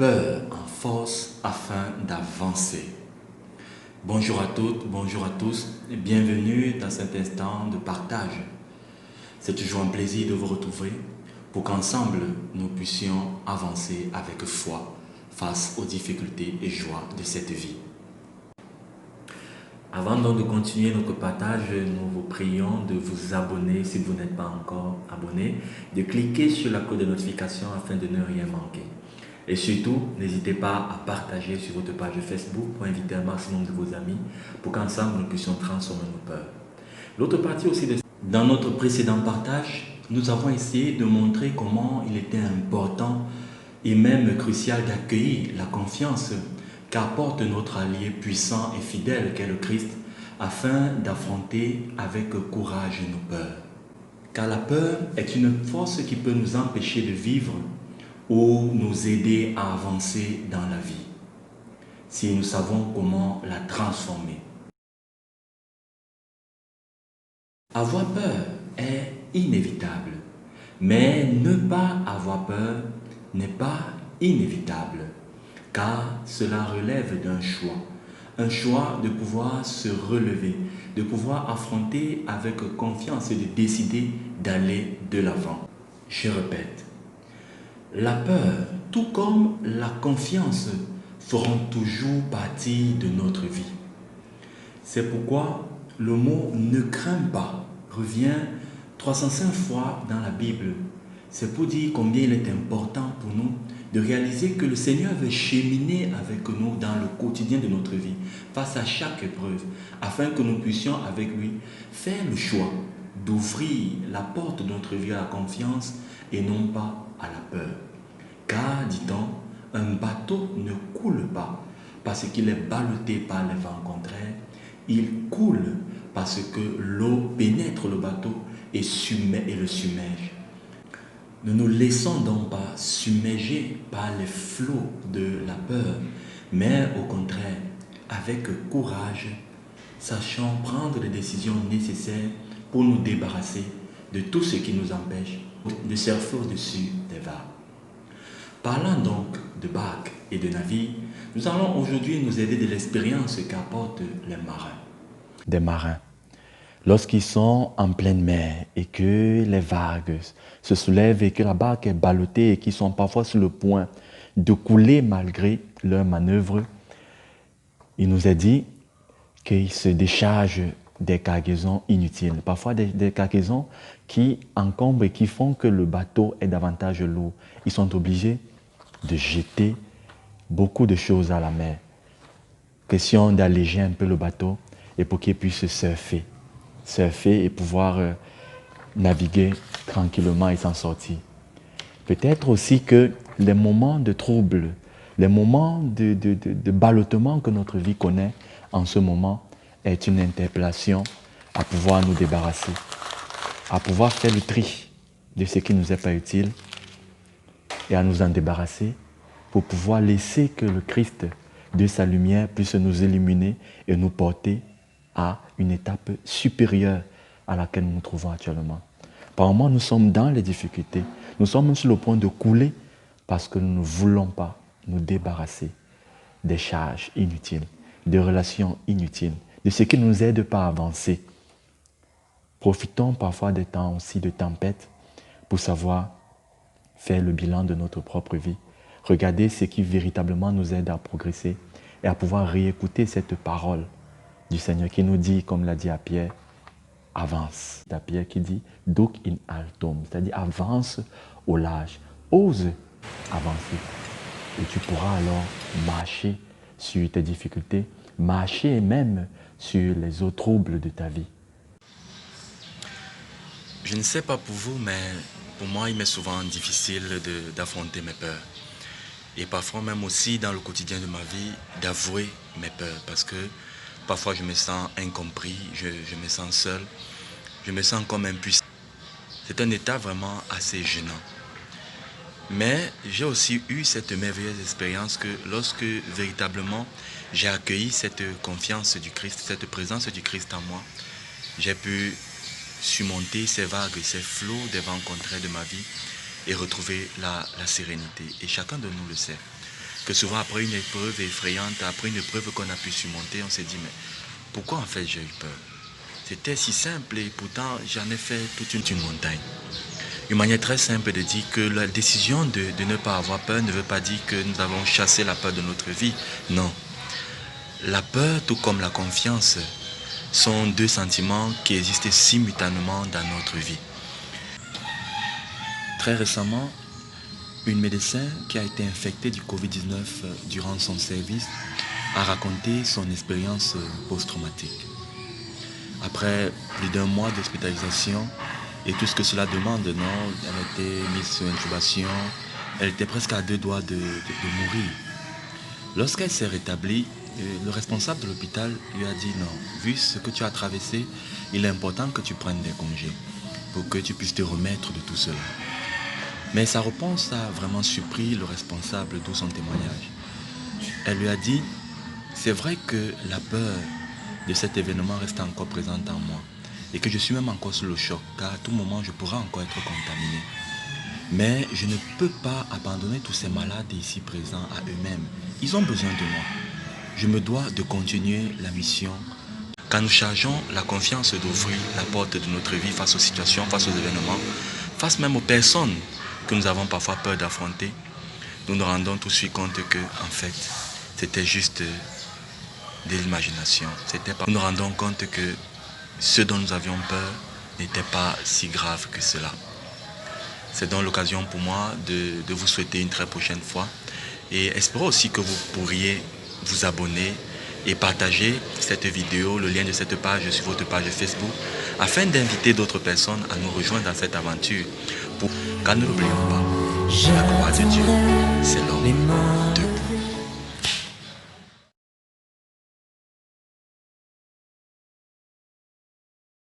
peurs en force afin d'avancer. Bonjour à toutes, bonjour à tous et bienvenue dans cet instant de partage. C'est toujours un plaisir de vous retrouver pour qu'ensemble nous puissions avancer avec foi face aux difficultés et joies de cette vie. Avant donc de continuer notre partage, nous vous prions de vous abonner si vous n'êtes pas encore abonné, de cliquer sur la cloche de notification afin de ne rien manquer. Et surtout, n'hésitez pas à partager sur votre page Facebook pour inviter un maximum de vos amis pour qu'ensemble nous puissions transformer nos peurs. L'autre partie aussi, dans notre précédent partage, nous avons essayé de montrer comment il était important et même crucial d'accueillir la confiance qu'apporte notre allié puissant et fidèle qu'est le Christ afin d'affronter avec courage nos peurs. Car la peur est une force qui peut nous empêcher de vivre ou nous aider à avancer dans la vie, si nous savons comment la transformer. Avoir peur est inévitable, mais ne pas avoir peur n'est pas inévitable, car cela relève d'un choix. Un choix de pouvoir se relever, de pouvoir affronter avec confiance et de décider d'aller de l'avant. Je répète, la peur, tout comme la confiance, feront toujours partie de notre vie. C'est pourquoi le mot « ne crains pas » revient 305 fois dans la Bible. C'est pour dire combien il est important pour nous de réaliser que le Seigneur veut cheminer avec nous dans le quotidien de notre vie, face à chaque épreuve, afin que nous puissions avec lui faire le choix d'ouvrir la porte de notre vie à la confiance et non pas à la peur. Car, dit-on, un bateau ne coule pas parce qu'il est ballotté par les vents contraires, il coule parce que l'eau pénètre le bateau et le submerge. Ne nous laissons donc pas submerger par les flots de la peur, mais au contraire, avec courage, sachons prendre les décisions nécessaires pour nous débarrasser de tout ce qui nous empêche de surfer au-dessus des vagues. Parlant donc de barques et de navires, nous allons aujourd'hui nous aider de l'expérience qu'apportent les marins. Des marins, lorsqu'ils sont en pleine mer et que les vagues se soulèvent et que la barque est ballottée et qu'ils sont parfois sur le point de couler malgré leur manœuvre, il nous est dit qu'ils se déchargent des cargaisons inutiles, parfois des cargaisons qui encombrent et qui font que le bateau est davantage lourd. Ils sont obligés de jeter beaucoup de choses à la mer. Question d'alléger un peu le bateau et pour qu'il puisse surfer et pouvoir naviguer tranquillement et s'en sortir. Peut-être aussi que les moments de trouble, les moments de ballottement que notre vie connaît en ce moment est une interpellation à pouvoir nous débarrasser, à pouvoir faire le tri de ce qui ne nous est pas utile et à nous en débarrasser pour pouvoir laisser que le Christ de sa lumière puisse nous illuminer et nous porter à une étape supérieure à laquelle nous nous trouvons actuellement. Par moments, nous sommes dans les difficultés. Nous sommes même sur le point de couler parce que nous ne voulons pas nous débarrasser des charges inutiles, des relations inutiles, de ce qui ne nous aide pas à avancer. Profitons parfois des temps aussi de tempête pour savoir faire le bilan de notre propre vie. Regarder ce qui véritablement nous aide à progresser et à pouvoir réécouter cette parole du Seigneur qui nous dit, comme l'a dit à Pierre, avance. C'est à Pierre qui dit, duc in altum, c'est-à-dire avance au large, ose avancer. Et tu pourras alors marcher sur tes difficultés, marcher même sur les eaux troubles de ta vie. Je ne sais pas pour vous, mais pour moi, il m'est souvent difficile d'affronter mes peurs. Et parfois même aussi dans le quotidien de ma vie, d'avouer mes peurs. Parce que parfois je me sens incompris, je me sens seul, je me sens comme impuissant. C'est un état vraiment assez gênant. Mais j'ai aussi eu cette merveilleuse expérience que lorsque véritablement j'ai accueilli cette confiance du Christ, cette présence du Christ en moi, j'ai pu surmonter ces vagues, ces flots des vents contraires de ma vie et retrouver la sérénité. Et chacun de nous le sait. que souvent après une épreuve effrayante, après une épreuve qu'on a pu surmonter, on s'est dit, mais pourquoi en fait j'ai eu peur? C'était si simple et pourtant j'en ai fait toute une montagne. Une manière très simple de dire que la décision de ne pas avoir peur ne veut pas dire que nous avons chassé la peur de notre vie. Non. La peur, tout comme la confiance, sont deux sentiments qui existent simultanément dans notre vie. Très récemment, une médecin qui a été infectée du Covid-19 durant son service a raconté son expérience post-traumatique. Après plus d'un mois d'hospitalisation et tout ce que cela demande, non, elle a été mise sous intubation, elle était presque à deux doigts de mourir. Lorsqu'elle s'est rétablie, le responsable de l'hôpital lui a dit non, vu ce que tu as traversé, il est important que tu prennes des congés pour que tu puisses te remettre de tout cela. Mais sa réponse a vraiment surpris le responsable, d'où son témoignage. Elle lui a dit, c'est vrai que la peur de cet événement reste encore présente en moi et que je suis même encore sous le choc car à tout moment je pourrais encore être contaminé. Mais je ne peux pas abandonner tous ces malades ici présents à eux-mêmes. Ils ont besoin de moi. Je me dois de continuer la mission. Quand nous chargeons la confiance d'ouvrir la porte de notre vie face aux situations, face aux événements, face même aux personnes que nous avons parfois peur d'affronter, nous nous rendons tout de suite compte que, en fait, c'était juste de l'imagination. Nous nous rendons compte que ce dont nous avions peur n'était pas si grave que cela. C'est donc l'occasion pour moi de vous souhaiter une très prochaine fois et espérons aussi que vous pourriez vous abonner et partager cette vidéo, le lien de cette page sur votre page Facebook afin d'inviter d'autres personnes à nous rejoindre dans cette aventure. Car ne l'oublions pas, la croix de Dieu, c'est l'homme de